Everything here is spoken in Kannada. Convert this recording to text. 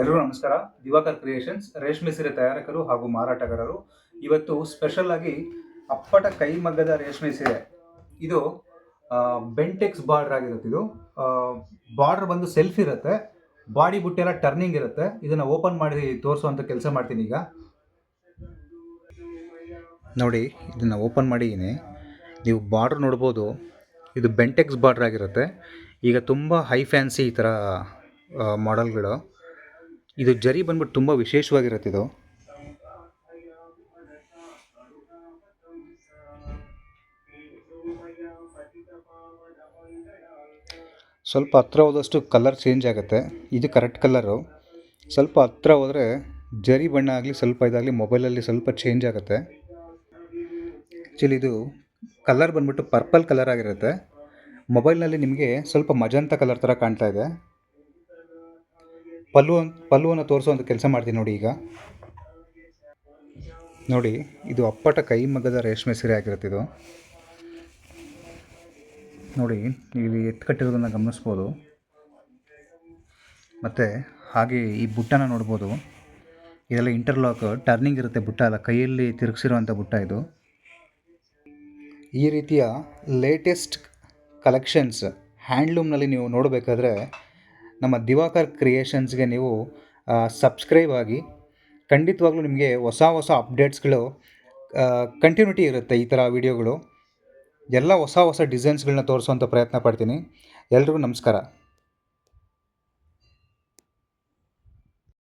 ಎಲ್ಲರೂ ನಮಸ್ಕಾರ. ದಿವಾಕರ್ ಕ್ರಿಯೇಷನ್ಸ್ ರೇಷ್ಮೆ ಸೀರೆ ತಯಾರಕರು ಹಾಗೂ ಮಾರಾಟಗಾರರು. ಇವತ್ತು ಸ್ಪೆಷಲ್ ಆಗಿ ಅಪ್ಪಟ ಕೈಮಗ್ಗದ ರೇಷ್ಮೆ ಸೀರೆ. ಇದು ಬೆಂಟೆಕ್ಸ್ ಬಾರ್ಡರ್ ಆಗಿರುತ್ತೆ. ಇದು ಬಾರ್ಡರ್ ಬಂದು ಸೆಲ್ಫ್ ಇರುತ್ತೆ, ಬಾಡಿ ಬುಟ್ಟಿ ಎಲ್ಲ ಟರ್ನಿಂಗ್ ಇರುತ್ತೆ. ಇದನ್ನ ಓಪನ್ ಮಾಡಿ ತೋರಿಸುವಂಥ ಕೆಲಸ ಮಾಡ್ತೀನಿ ಈಗ. ನೋಡಿ, ಇದನ್ನ ಓಪನ್ ಮಾಡಿದ್ದೀನಿ. ನೀವು ಬಾರ್ಡರ್ ನೋಡ್ಬೋದು. ಇದು ಬೆಂಟೆಕ್ಸ್ ಬಾರ್ಡರ್ ಆಗಿರುತ್ತೆ. ಈಗ ತುಂಬ ಹೈ ಫ್ಯಾನ್ಸಿ ಈ ಥರ ಮಾಡೆಲ್ಗಳು. ಇದು ಜರಿ ಬಂದ್ಬಿಟ್ಟು ತುಂಬ ವಿಶೇಷವಾಗಿರುತ್ತೆ. ಇದು ಸ್ವಲ್ಪ ಹತ್ರ ಹೋದಷ್ಟು ಕಲರ್ ಚೇಂಜ್ ಆಗುತ್ತೆ. ಇದು ಕರೆಕ್ಟ್ ಕಲರು. ಸ್ವಲ್ಪ ಹತ್ರ ಹೋದರೆ ಜರಿ ಬಣ್ಣ ಆಗಲಿ ಸ್ವಲ್ಪ ಇದಾಗಲಿ ಮೊಬೈಲಲ್ಲಿ ಸ್ವಲ್ಪ ಚೇಂಜ್ ಆಗುತ್ತೆ. ಆ್ಯಕ್ಚುಲಿ ಇದು ಕಲರ್ ಬಂದ್ಬಿಟ್ಟು ಪರ್ಪಲ್ ಕಲರ್ ಆಗಿರುತ್ತೆ. ಮೊಬೈಲ್ನಲ್ಲಿ ನಿಮಗೆ ಸ್ವಲ್ಪ ಮಜಂತ ಕಲರ್ ಥರ ಕಾಣ್ತಾ ಇದೆ. ಪಲ್ಲುವನ್ನು ತೋರಿಸೋವಂಥ ಕೆಲಸ ಮಾಡ್ತೀನಿ ನೋಡಿ. ಈಗ ನೋಡಿ, ಇದು ಅಪ್ಪಟ ಕೈಮಗ್ಗದ ರೇಷ್ಮೆ ಸೀರೆ ಆಗಿರುತ್ತೆ. ಇದು ನೋಡಿ, ನೀವು ಎತ್ಕಟ್ಟಿರೋದನ್ನು ಗಮನಿಸ್ಬೋದು. ಮತ್ತು ಹಾಗೆ ಈ ಬುಟ್ಟನ ನೋಡ್ಬೋದು. ಇದೆಲ್ಲ ಇಂಟರ್ಲಾಕ್ ಟರ್ನಿಂಗ್ ಇರುತ್ತೆ. ಬುಟ್ಟ ಅಲ್ಲ, ಕೈಯಲ್ಲಿ ತಿರುಗಿಸಿರುವಂಥ ಬುಟ್ಟ ಇದು. ಈ ರೀತಿಯ ಲೇಟೆಸ್ಟ್ ಕಲೆಕ್ಷನ್ಸ್ ಹ್ಯಾಂಡ್ಲೂಮ್ನಲ್ಲಿ ನೀವು ನೋಡಬೇಕಾದ್ರೆ ನಮ್ಮ ದಿವಾಕರ್ ಕ್ರಿಯೇಷನ್ಸ್ಗೆ ನೀವು ಸಬ್ಸ್ಕ್ರೈಬ್ ಆಗಿ. ಖಂಡಿತವಾಗ್ಲೂ ನಿಮಗೆ ಹೊಸ ಹೊಸ ಅಪ್ಡೇಟ್ಸ್ಗಳು ಕಂಟಿನ್ಯೂಟಿ ಇರುತ್ತೆ. ಈ ಥರ ವಿಡಿಯೋಗಳು ಎಲ್ಲ ಹೊಸ ಹೊಸ ಡಿಸೈನ್ಸ್ಗಳನ್ನ ತೋರಿಸುವಂಥ ಪ್ರಯತ್ನ ಪಡ್ತೀನಿ. ಎಲ್ರಿಗೂ ನಮಸ್ಕಾರ.